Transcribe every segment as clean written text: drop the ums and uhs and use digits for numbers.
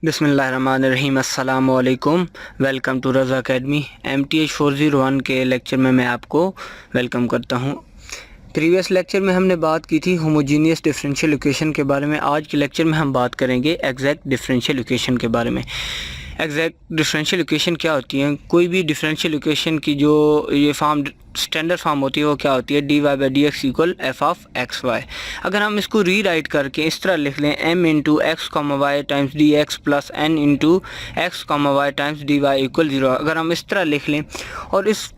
बिस्मिल्लाहिर्रहमानिर्रहीम अस्सलाम वालेकुम। Welcome to Raza academy. MTH 401 के लेक्चर में मैं आपको वेलकम करता हूं। प्रीवियस लेक्चर में हमने बात की थी होमोजीनियस डिफरेंशियल इक्वेशन के बारे में। आज के लेक्चर में हम बात करेंगे एग्जैक्ट डिफरेंशियल इक्वेशन के बारे में। एग्जैक्ट डिफरेंशियल इक्वेशन क्या होती है? कोई भी डिफरेंशियल इक्वेशन की जो ये फॉर्म स्टैंडर्ड फॉर्म होती है वो क्या होती है? dy/dx equal f of x y. अगर हम इसको रीराइट करके इस तरह लिख लें m into x comma y times d x plus n into x comma y times d y equal 0, अगर हम इस तरह लिख लें और इस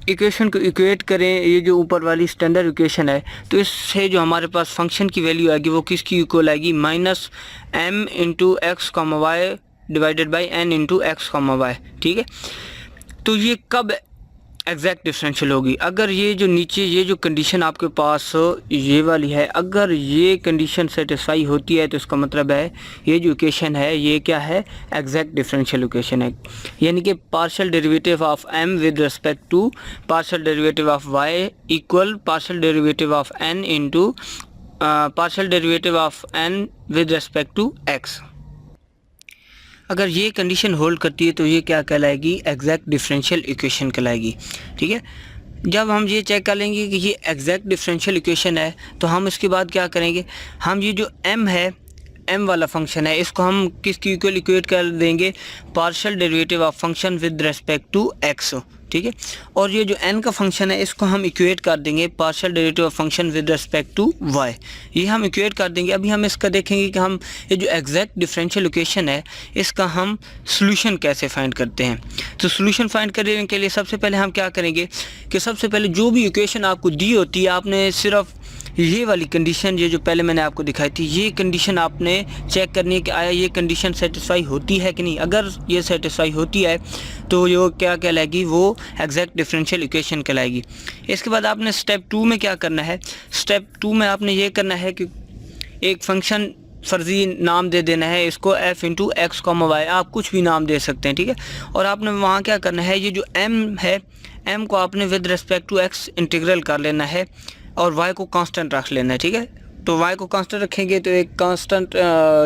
इक्वेशन को इक्वेट करें, ये जो ऊपर वाली स्टैंडर्ड इक्वेशन है, तो इससे जो हमारे पास फंक्शन की वैल्यू आएगी वो किसकी इक्वल आएगी? Minus m into x comma y divided by n into x comma y. ठीक है, तो ये कब एग्जैक्ट डिफरेंशियल होगी? अगर ये जो नीचे ये जो कंडीशन आपके पास ये वाली है, अगर ये कंडीशन सेटिस्फाई होती है तो इसका मतलब है ये जो इक्वेशन है ये क्या है? एग्जैक्ट डिफरेंशियल इक्वेशन है। यानी कि partial derivative of m with respect to partial derivative of y equal partial derivative of n into partial derivative of n with respect to x। अगर ये कंडीशन होल्ड करती है तो ये क्या कहलाएगी? एग्जैक्ट डिफरेंशियल इक्वेशन कहलाएगी। ठीक है, जब हम ये चेक कर लेंगे कि ये एग्जैक्ट डिफरेंशियल इक्वेशन है तो हम इसके बाद क्या करेंगे? हम ये जो m है, m वाला फंक्शन है, इसको हम किसकी इक्वल इक्वेट कर देंगे? Partial derivative of function with respect to x। ठीक है, और ये जो n का फंक्शन है इसको हम इक्वेट कर देंगे partial derivative of function with respect to y। ये हम इक्वेट कर देंगे। अभी हम इसका देखेंगे कि हम ये जो एग्जैक्ट डिफरेंशियल इक्वेशन है इसका हम सॉल्यूशन कैसे फाइंड करते हैं। तो सॉल्यूशन फाइंड करने के लिए सबसे पहले हम क्या करेंगे कि सबसे पहले जो भी इक्वेशन आपको दी होती है, आपने सिर्फ ये वाली कंडीशन, ये जो पहले मैंने आपको दिखाई थी, ये कंडीशन आपने चेक करनी है कि आया ये कंडीशन सेटिस्फाई होती है कि नहीं। अगर ये सेटिस्फाई होती है तो ये क्या कहलाएगी? वो एग्जैक्ट डिफरेंशियल इक्वेशन कहलाएगी। इसके बाद आपने स्टेप 2 में क्या करना है? स्टेप 2 में आपने ये करना है कि एक फंक्शन फर्जी नाम दे देना है इसको f into x comma y. आप कुछ भी नाम दे सकते हैं। ठीक है, और आपने वहाँ क्या करना है? ये जो m है, m को आपने with respect to x integral कर लेना है और y को कांस्टेंट रख लेना है। ठीक है, तो y को कांस्टेंट रखेंगे तो एक कांस्टेंट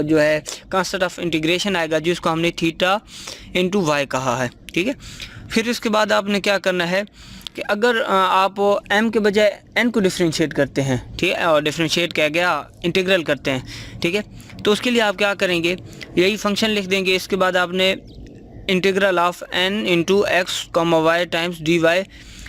जो है कांस्टेंट ऑफ इंटीग्रेशन आएगा जिसको हमने थीटा इंटू वाई कहा है। ठीक है, फिर इसके बाद आपने क्या करना है कि अगर आप m के बजाय n को डिफ्रेंशिएट करते हैं, ठीक है, और डिफ्रेंशिएट क्या गया? इंटीग्रल करते हैं। ठीक है, तो उसके लिए आप क्या करेंगे? यही फंक्शन लिख देंगे। इसके बाद आपने integral of n into x comma y times d y,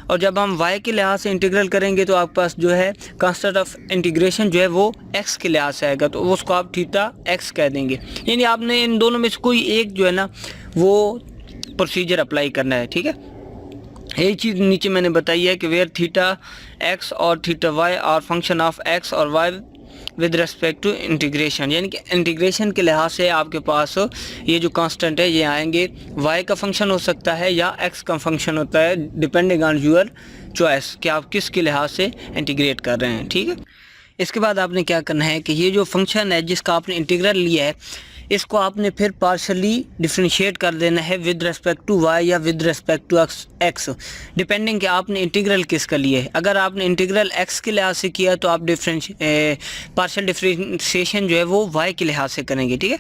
और जब हम y के लिहाज से इंटीग्रल करेंगे तो आपके पास जो है कांस्टेंट ऑफ इंटीग्रेशन जो है वो x के लिहाज से आएगा, तो उसको आप थीटा x कह देंगे। यानी आपने इन दोनों में से कोई एक जो है ना वो प्रोसीजर अप्लाई करना है। ठीक है, यही चीज़ नीचे मैंने बताई है कि वेयर थीटा x और theta y are function of x और y with respect to integration. यानी कि इंटीग्रेशन के लिहाज से आपके पास ये जो कांस्टेंट है ये आएंगे, y का फंक्शन हो सकता है या x का फंक्शन होता है, डिपेंडिंग ऑन योर चॉइस कि आप किस के लिहाज से इंटीग्रेट कर रहे हैं। ठीक है, इसके बाद आपने क्या करना है कि ये जो फंक्शन है जिसका आपने इंटीग्रल लिया है इसको आपने फिर पार्शली डिफरेंशिएट कर देना है विद रिस्पेक्ट टू y या with respect to x, depending कि आपने इंटीग्रल किसका लिया है। अगर आपने इंटीग्रल x के लिहाज से किया तो आप पार्शियल डिफरेंशिएशन जो है वो y के लिहाज से करेंगे। ठीक है,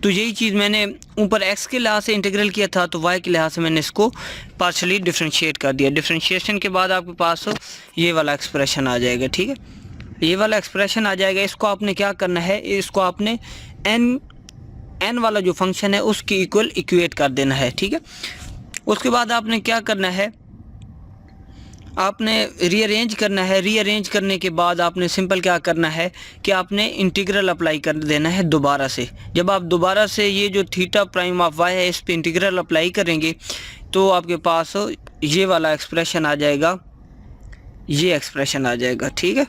तो यही चीज़ मैंने ऊपर x के लिहाज से इंटीग्रल किया था तो y के लिहाज से मैंने इसको पार्शली डिफरेंशिएट कर दिया। डिफरेंशिएशन के बाद आपके पास ये वाला एक्सप्रेशन आ जाएगा। ठीक है, ये वाला एक्सप्रेशन आ जाएगा। इसको आपने क्या करना है? इसको आपने n वाला जो फंक्शन है उसके इक्वल इक्वेट कर देना है। ठीक है, उसके बाद आपने क्या करना है? आपने रीअरेंज करना है। रीअरेंज करने के बाद आपने सिंपल क्या करना है कि आपने इंटीग्रल अप्लाई कर देना है दोबारा से। जब आप दोबारा से ये जो थीटा प्राइम ऑफ y है इस पे इंटीग्रल अप्लाई करेंगे तो आपके पास ये वाला एक्सप्रेशन आ जाएगा, ये एक्सप्रेशन आ जाएगा। ठीक है,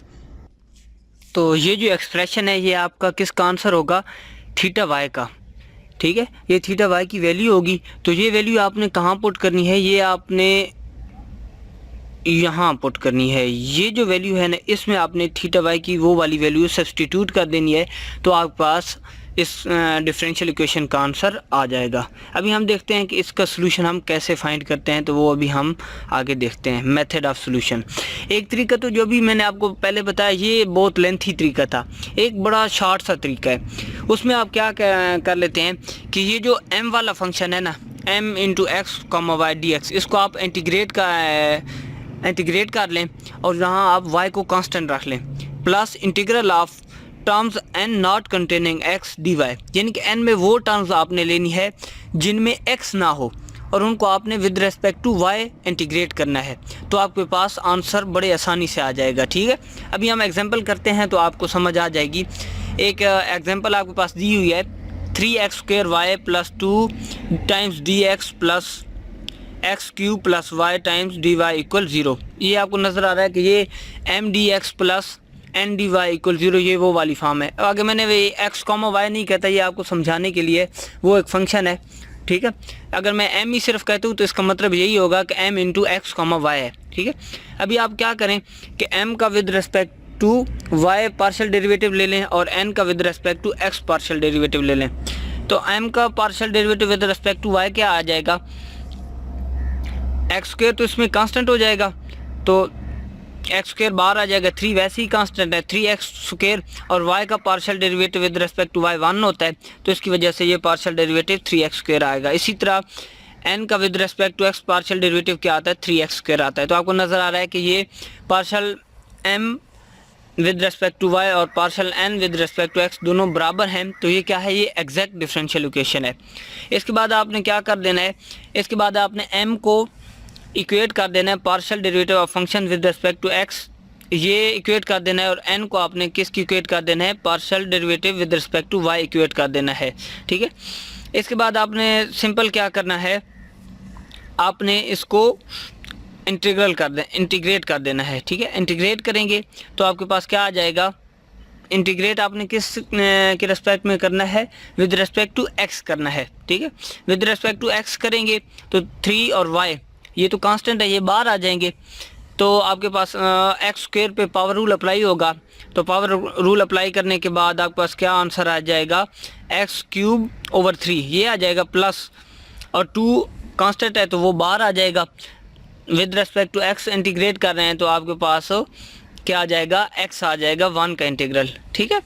तो ये जो एक्सप्रेशन है ये आपका किसका आंसर होगा? थीटा y का। ठीक है, ये थीटा y की वैल्यू होगी। तो ये वैल्यू आपने कहाँ पुट करनी है? ये आपने यहाँ पुट करनी है। ये जो वैल्यू है ना इसमें आपने थीटा y की वो वाली वैल्यू सब्सटीट्यूट कर देनी है तो आपके पास इस डिफरेंशियल इक्वेशन का आंसर आ जाएगा। अभी हम देखते हैं कि इसका सलूशन हम कैसे फाइंड करते हैं, तो वो अभी हम आगे देखते हैं। मेथड ऑफ सलूशन, एक तरीका तो जो भी मैंने आपको पहले बताया ये बहुत लेंथी तरीका था, एक बड़ा शॉर्ट सा तरीका है। उसमें आप क्या कर लेते हैं कि ये जो m वाला फंक्शन है ना, m into x comma y d x, इसको आप इंटीग्रेट कर लें और यहाँ आप y को कांस्टेंट रख लें, plus integral of terms n not containing x dy, यानी कि n में वो टर्म्स आपने लेनी है जिनमें x ना हो और उनको आपने with respect to y integrate करना है, तो आपके पास आंसर बड़े आसानी से आ जाएगा। ठीक है, अभी हम एग्जांपल करते हैं तो आपको समझ आ जाएगी। एक एग्जांपल आपके पास दी हुई है 3x² y plus 2 times d x plus x cube plus y times d y equal 0। ये आपको नज़र आ रहा है कि ये m d x plus n d y equal 0, ये वो वाली फॉर्म है। आगे मैंने वे एक्स कॉमा वाई नहीं कहता, ये आपको समझाने के लिए वो एक फंक्शन है। ठीक है, अगर मैं m ही सिर्फ कहता हूँ तो इसका मतलब यही होगा कि m into x comma y है। ठीक है, अभी आप क्या करें कि m का with respect to y partial derivative ले लें और n का with respect to x partial derivative ले लें। तो m का partial derivative with respect to y क्या आ जाएगा, x² तो इसमें कांस्टेंट हो जाएगा, तो x² बाहर आ जाएगा, 3 वैसे ही कांस्टेंट है 3x² और y का partial derivative with respect to y 1 होता है, तो इसकी वजह से ये पार्शियल डेरिवेटिव 3x² आएगा। इसी तरह n का with respect to x partial derivative क्या आता है, 3x² आता है। तो आपको नज़र आ रहा है कि ये partial m with respect to y और partial n with respect to x दोनों बराबर हैं, तो ये क्या है, ये एग्जैक्ट डिफरेंशियल इक्वेशन है। इसके बाद आपने क्या कर देना है, इसके बाद आपने m को इक्वेट कर देना है partial derivative of function with respect to x, ये इक्वेट कर देना है, और n को आपने किसकी इक्वेट कर देना है, partial derivative with respect to y equate कर देना है। ठीक है, इसके बाद आपने सिंपल क्या करना है, आपने इसको इंटीग्रेट कर देना है। ठीक है, इंटीग्रेट करेंगे तो आपके पास क्या आ जाएगा, इंटीग्रेट आपने किस के रिस्पेक्ट में करना है, विद रिस्पेक्ट टू x करना है। ठीक है, विद रिस्पेक्ट टू x करेंगे तो 3 और y ये तो कांस्टेंट है, ये बाहर आ जाएंगे, तो आपके पास x² पे पावर रूल अप्लाई होगा, तो पावर रूल अप्लाई करने के बाद आपके पास क्या आंसर आ जाएगा, x³/3 ये आ जाएगा, प्लस और 2 कांस्टेंट है तो वो बाहर आ जाएगा, with respect to x integrate कर रहे हैं तो आपके पास क्या आ जाएगा, x आ जाएगा 1 का इंटीग्रल। ठीक है,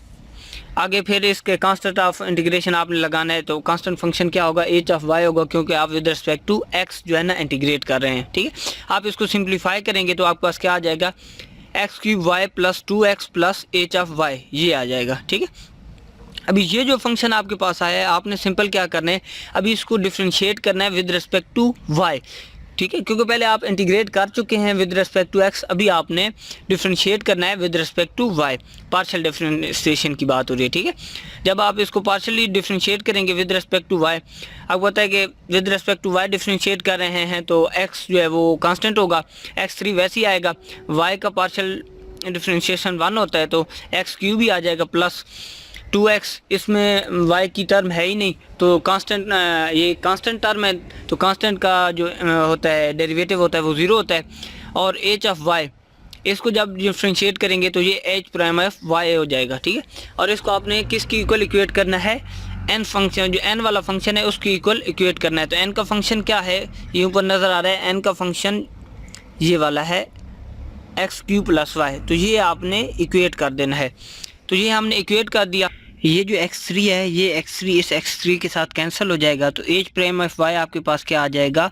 आगे फिर इसके कांस्टेंट ऑफ इंटीग्रेशन आपने लगाना है, तो कांस्टेंट फंक्शन क्या होगा, h ऑफ y होगा, क्योंकि आप विद रिस्पेक्ट टू x जो है ना इंटीग्रेट कर रहे हैं। ठीक है, आप इसको सिंप्लीफाई करेंगे तो आपके पास क्या आ जाएगा, x³ y plus 2x plus h of y ये आ जाएगा। ठीक है, अभी ये जो फंक्शन आपके पास आया है आपने सिंपल क्या करना है, अभी इसको डिफ्रेंशिएट करना है विद रिस्पेक्ट टू y। ठीक है, क्योंकि पहले आप इंटीग्रेट कर चुके हैं विद रिस्पेक्ट टू x, अभी आपने डिफ्रेंशिएट करना है with respect to y, partial differentiation की बात हो रही है। ठीक है, जब आप इसको पार्शियली डिफ्रेंशिएट करेंगे विद रिस्पेक्ट टू y, आपको पता है कि with respect to y differentiate कर रहे हैं तो x जो है वो कांस्टेंट होगा, x3 वैसे ही आएगा, y का पार्शियल डिफ्रेंशिएशन 1 होता है तो x³ भी आ जाएगा, प्लस 2x, इसमें y की टर्म है ही नहीं तो कांस्टेंट, ये कांस्टेंट टर्म है तो कांस्टेंट का जो होता है डेरिवेटिव होता है वो 0 होता है, और h ऑफ y इसको जब डिफ्रेंशिएट करेंगे तो ये h' ऑफ y हो जाएगा। ठीक है, और इसको आपने किसकी इक्वल इक्वेट करना है, n फंक्शन, जो n वाला फंक्शन है उसकी इक्वल इक्वेट करना है। तो n का फंक्शन क्या है, ये ऊपर नज़र आ रहा है, n का फंक्शन ये वाला है x³ प्लस y, तो ये आपने इक्वेट कर देना है। तो ये हमने इक्वेट कर दिया, ये जो x3 है ये x3 इस x3 के साथ कैंसिल हो जाएगा, तो h' ऑफ y आपके पास क्या आ जाएगा,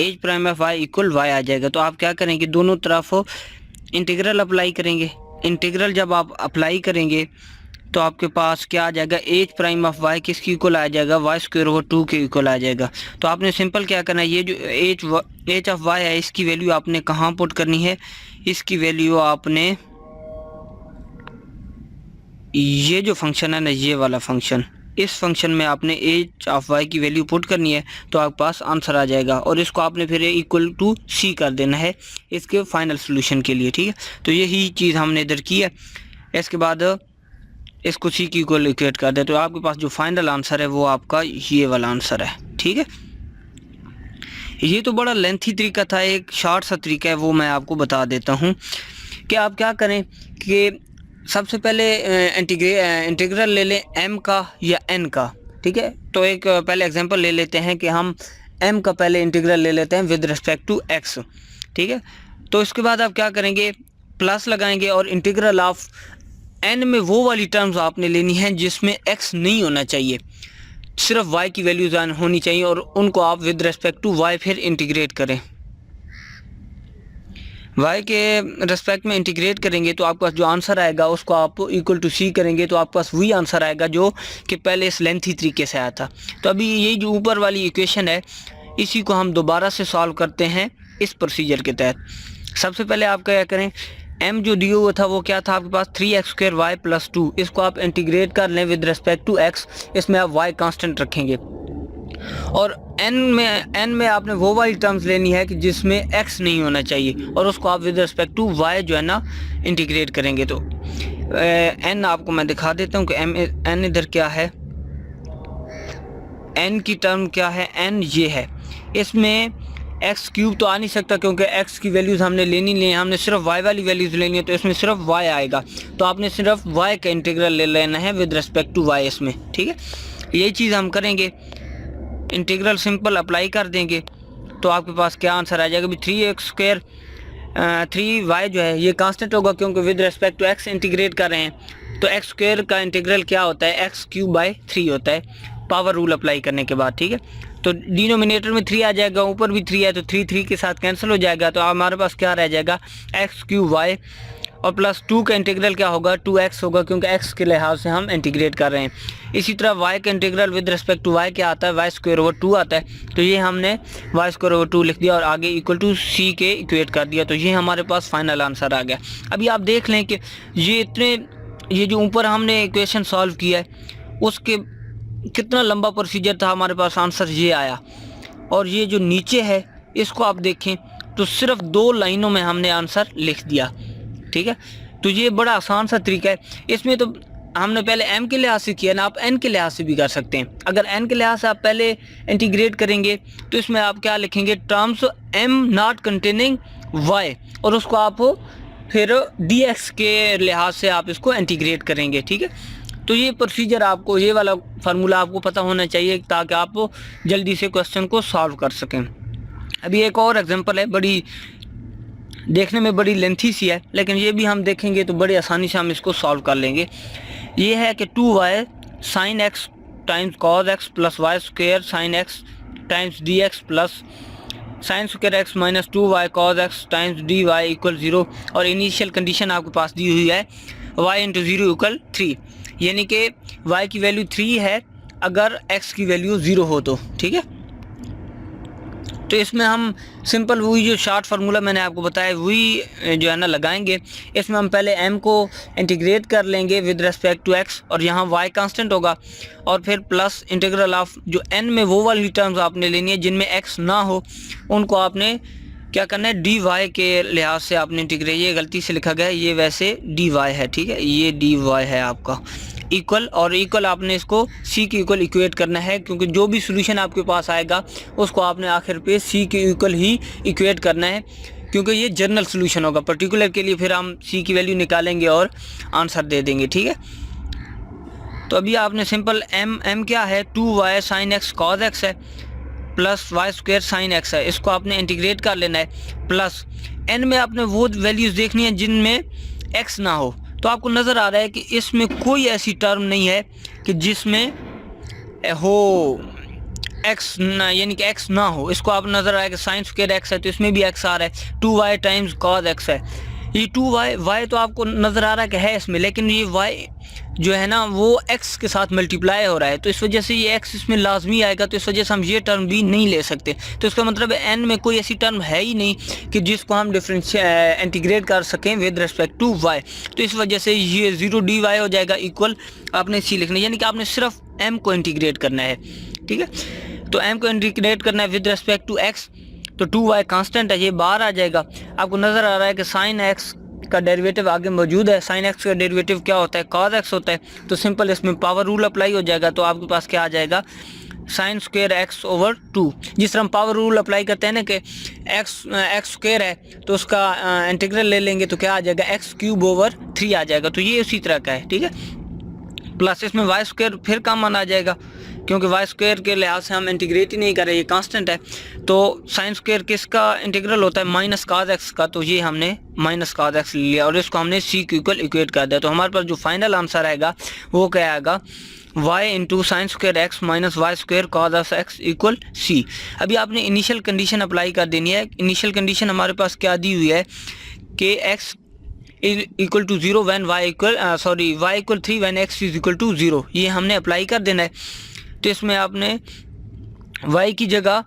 h' of y equal y आ जाएगा। तो आप क्या करेंगे, दोनों तरफ इंटीग्रल अप्लाई करेंगे, इंटीग्रल जब आप अप्लाई करेंगे तो आपके पास क्या आ जाएगा, h' ऑफ y किसकी इक्वल आ जाएगा, y²/2 के इक्वल आ जाएगा। तो आपने सिंपल क्या करना है, ये जो h ऑफ y है इसकी वैल्यू आपने कहाँ पुट करनी है, इसकी वैल्यू आपने ये जो फंक्शन है ना, ये वाला फंक्शन, इस फंक्शन में आपने h ऑफ y की वैल्यू पुट करनी है तो आपके पास आंसर आ जाएगा, और इसको आपने फिर इक्वल टू c कर देना है इसके फाइनल सोल्यूशन के लिए। ठीक है, तो यही चीज़ हमने इधर की है। इसके बाद इसको c की इक्वल इक्वेट कर दे तो आपके पास जो फाइनल आंसर है वो आपका ये वाला आंसर है। ठीक है, ये तो बड़ा लेंथी तरीका था, एक शॉर्ट सा तरीका है वो मैं आपको बता देता हूँ कि आप क्या करें कि सबसे पहले इंटीग्रल ले लें m का या n का। ठीक है, तो एक पहले एग्जांपल ले लेते हैं कि हम m का पहले इंटीग्रल ले लेते हैं विद रिस्पेक्ट टू x। ठीक है, तो इसके बाद आप क्या करेंगे, प्लस लगाएंगे और इंटीग्रल ऑफ n में वो वाली टर्म्स आपने लेनी है जिसमें x नहीं होना चाहिए, सिर्फ y की वैल्यूज होनी चाहिए और उनको आप विद रिस्पेक्ट टू y फिर इंटीग्रेट करें। y के रिस्पेक्ट में इंटीग्रेट करेंगे तो आपके पास जो आंसर आएगा उसको आप इक्वल टू c करेंगे तो आपके पास वही आंसर आएगा जो कि पहले इस लेंथी तरीके से आया था। तो अभी यही जो ऊपर वाली इक्वेशन है इसी को हम दोबारा से सॉल्व करते हैं इस प्रोसीजर के तहत। सबसे पहले आप क्या करें, m जो दिया हुआ था वो क्या था आपके पास 3x² y + 2, इसको आप इंटीग्रेट कर लें विद रिस्पेक्ट टू x, इसमें आप y कांस्टेंट रखेंगे और n में आपने वो वाली टर्म्स लेनी है कि जिसमें x नहीं होना चाहिए और उसको आप विद रिस्पेक्ट टू y जो है ना इंटीग्रेट करेंगे। तो n आपको मैं दिखा देता हूँ कि n इधर क्या है, n की टर्म क्या है, n ये है, इसमें x³ तो आ नहीं सकता क्योंकि x की वैल्यूज़ हमने लेनी नहीं है, हमने सिर्फ y वाली वैल्यूज़ लेनी है, तो इसमें सिर्फ y आएगा। तो आपने सिर्फ y का इंटीग्रल ले लेना है विद रिस्पेक्ट टू y इसमें, ठीक है। यही चीज़ हम करेंगे, इंटीग्रल सिंपल अप्लाई कर देंगे तो आपके पास क्या आंसर आ जाएगा। अभी 3x² 3y जो है ये कांस्टेंट होगा क्योंकि with respect to x integrate कर रहे हैं, तो x² का इंटीग्रल क्या होता है, x³/3 होता है पावर रूल अप्लाई करने के बाद, ठीक है। तो डिनोमिनेटर में 3 आ जाएगा, ऊपर भी 3 है तो 3 के साथ कैंसिल हो जाएगा, तो हमारे पास क्या रह जाएगा x³ और प्लस 2 का इंटीग्रल क्या होगा 2x होगा क्योंकि x के लिहाज से हम इंटीग्रेट कर रहे हैं। इसी तरह y का integral with respect to y क्या आता है, y² आता है, तो ये हमने y² लिख दिया और आगे इक्वल टू c के इक्वेट कर दिया, तो ये हमारे पास फाइनल आंसर आ गया। अभी आप देख लें कि ये जो ऊपर हमने इक्वेशन सॉल्व किया है उसके कितना लंबा प्रोसीजर था, हमारे पास आंसर ये आया। और ये जो नीचे है इसको आप देखें तो सिर्फ 2 लाइनों में हमने आंसर लिख दिया, ठीक है। तो ये बड़ा आसान सा तरीका है। इसमें तो हमने पहले m के लिहाज से किया ना, आप n के लिहाज से भी कर सकते हैं। अगर n के लिहाज से आप पहले इंटीग्रेट करेंगे तो इसमें आप क्या लिखेंगे, terms m not containing y, और उसको आप फिर dx के लिहाज से आप इसको इंटीग्रेट करेंगे, ठीक है। तो ये प्रोसीजर आपको, ये वाला फार्मूला आपको पता होना चाहिए ताकि आप जल्दी से क्वेश्चन को सॉल्व कर सकें। अभी एक और एग्जांपल है, बड़ी देखने में बड़ी लेंथी सी है लेकिन ये भी हम देखेंगे तो बड़ी आसानी से हम इसको सॉल्व कर लेंगे। ये है कि 2y sin x times cos x plus y² sin x times dx plus sin² x minus 2y cos x times dy = 0, और इनिशियल कंडीशन आपके पास दी हुई है y × 0 = 3, यानी कि y की वैल्यू 3 है अगर x की वैल्यू 0 हो तो, ठीक है। तो इसमें हम सिंपल वही जो शॉर्ट फार्मूला मैंने आपको बताया वही जो है ना लगाएंगे। इसमें हम पहले m को इंटीग्रेट कर लेंगे विद रिस्पेक्ट टू x और यहाँ y कांस्टेंट होगा, और फिर प्लस इंटीग्रल ऑफ जो n में वो वाली टर्म्स आपने लेनी है जिनमें x ना हो, उनको आपने क्या करना है dy के लिहाज से आपने इंटीग्रेट, ये गलती से लिखा गया है, ये वैसे dy है, ठीक है, ये dy है आपका इक्वल, और इक्वल आपने इसको c के इक्वल इक्वेट करना है क्योंकि जो भी सोल्यूशन आपके पास आएगा उसको आपने आखिर पे c के इक्वल ही इक्वेट करना है क्योंकि ये जनरल सोल्यूशन होगा। पर्टिकुलर के लिए फिर हम c की वैल्यू निकालेंगे और आंसर दे देंगे, ठीक है। तो अभी आपने सिंपल m क्या है 2y sin x cos x है प्लस y² sin x है, इसको आपने इंटीग्रेट कर लेना है, प्लस n में आपने वो वैल्यूज़ देखनी है जिनमें x ना हो। तो आपको नज़र आ रहा है कि इसमें कोई ऐसी टर्म नहीं है कि जिसमें हो x ना, यानी कि x ना हो। इसको आप नज़र आ रहा है कि sin² x है तो इसमें भी x आ रहा है, 2y टाइम्स cos x है, ये 2y तो आपको नज़र आ रहा है कि है इसमें, लेकिन ये y जो है ना वो x के साथ मल्टीप्लाई हो रहा है, तो इस वजह से ये x इसमें लाजमी आएगा, तो इस वजह से हम ये टर्म भी नहीं ले सकते। तो इसका मतलब है n में कोई ऐसी टर्म है ही नहीं कि जिसको हम इंटीग्रेट कर सकें विद रिस्पेक्ट टू y, तो इस वजह से ये 0 dy हो जाएगा इक्वल आपने c लिखना है, यानी कि आपने सिर्फ m को इंटीग्रेट करना है, ठीक है। तो m को इंटीग्रेट करना है विद रिस्पेक्ट टू x, तो 2y कांस्टेंट है, ये बाहर आ जाएगा। आपको नज़र आ रहा है कि sin x का डेरिवेटिव आगे मौजूद है, sin x का डेरिवेटिव क्या होता है cos x होता है, तो सिंपल इसमें पावर रूल अप्लाई हो जाएगा, तो आपके पास क्या आ जाएगा sin² x/2। जिस तरह हम पावर रूल अप्लाई करते हैं ना कि x² है तो उसका इंटीग्रल ले लेंगे तो क्या आ जाएगा x³/3 आ जाएगा, तो ये उसी तरह का है, ठीक है। प्लस इसमें y² फिर कॉमन आ जाएगा, क्योंकि वाई स्क्वायर के लिहाज से हम इंटीग्रेट ही नहीं कर रहे, ये कांस्टेंट है। तो साइन स्क्वायर किसका इंटीग्रल होता है, माइनस काज एक्स का, तो ये हमने माइनस काज एक्स लिया और इसको हमने सी के इक्वल इक्वेट कर दिया। तो हमारे पास जो फाइनल आंसर आएगा वो क्या आएगा, y into sine square x minus y square cos x equal c. अभी आपने इनिशियल कंडीशन अप्लाई कर देनी है। इनिशियल कंडीशन हमारे पास क्या दी हुई है कि x equal to 0 when y equal y equal 3 when x is equal to 0, ये हमने अप्लाई कर देना है। तो इसमें आपने y की जगह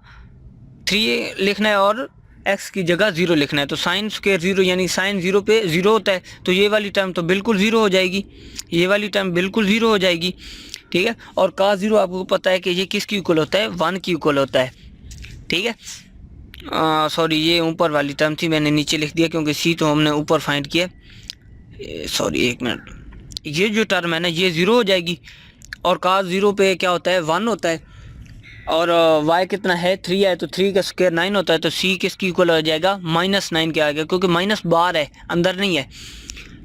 3 लिखना है और x की जगह 0 लिखना है। तो साइन स्क्वायर 0 यानी साइन 0 पे 0 होता है, तो ये वाली टर्म तो बिल्कुल 0 हो जाएगी, ये वाली टर्म बिल्कुल 0 हो जाएगी, ठीक है। और cos 0 आपको पता है कि ये किसकी इक्वल होता है, 1 की इक्वल होता है, ठीक है। सॉरी ये ऊपर वाली टर्म थी, मैंने नीचे लिख दिया क्योंकि सी तो हमने ऊपर फाइंड किया। सॉरी एक मिनट, ये जो टर्म है ना ये 0 हो जाएगी और cos 0 पे क्या होता है, 1 होता है। और y कितना है, 3 है, तो 3 का स्क्वायर 9 होता है। तो c किसकी इक्वल हो जाएगा, -9 के आएगा, क्योंकि माइनस बाहर है अंदर नहीं है।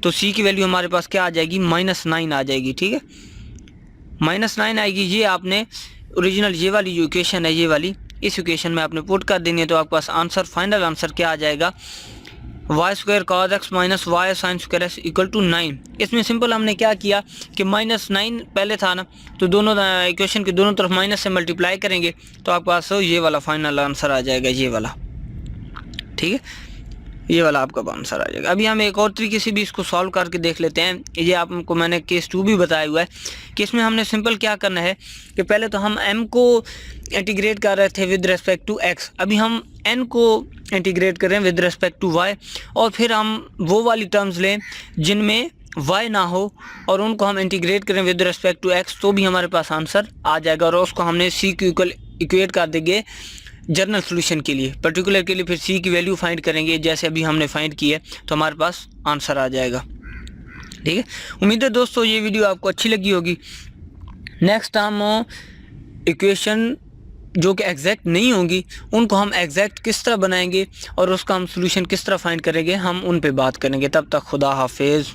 तो c की वैल्यू हमारे पास क्या आ जाएगी, -9 आ जाएगी, ठीक है, -9 आएगी। ये आपने ओरिजिनल ये वाली जो इक्वेशन है, ये वाली इस इक्वेशन में आपने पुट कर देनी है। तो आपके पास आंसर, फाइनल आंसर क्या आ जाएगा, y square cos x minus y sine square x equal to 9। इसमें सिंपल हमने क्या किया कि -9 पहले था ना, तो दोनों इक्वेशन के दोनों तरफ माइनस से मल्टीप्लाई करेंगे तो आपके पास ये वाला फाइनल आंसर आ जाएगा, ये वाला, ठीक है, ये वाला आपका आंसर आ जाएगा। अभी हम एक और तरीके से भी इसको सॉल्व करके देख लेते हैं। ये आपको मैंने केस 2 भी बताया हुआ है कि इसमें हमने सिंपल क्या करना है कि पहले तो हम m को इंटीग्रेट कर रहे थे विद रिस्पेक्ट टू x, अभी हम n को इंटीग्रेट करें विद रिस्पेक्ट टू y, और फिर हम वो वाली टर्म्स लें जिनमें y ना हो और उनको हम इंटीग्रेट करें विद रिस्पेक्ट टू x, तो भी हमारे पास आंसर आ जाएगा। और उसको हमने c के इक्वल इक्वेट कर देंगे जनरल सॉल्यूशन के लिए, पर्टिकुलर के लिए फिर c की वैल्यू फाइंड करेंगे जैसे अभी हमने फाइंड की है, तो हमारे पास आंसर आ जाएगा, ठीक है। उम्मीद है दोस्तों ये वीडियो आपको अच्छी लगी होगी। नेक्स्ट हम इक्वेशन जो कि एग्जैक्ट नहीं होंगी उनको हम एग्जैक्ट किस तरह बनाएंगे और उसका हम सॉल्यूशन किस तरह फाइंड करेंगे, हम उन पे बात करेंगे। तब तक खुदा हाफिज़।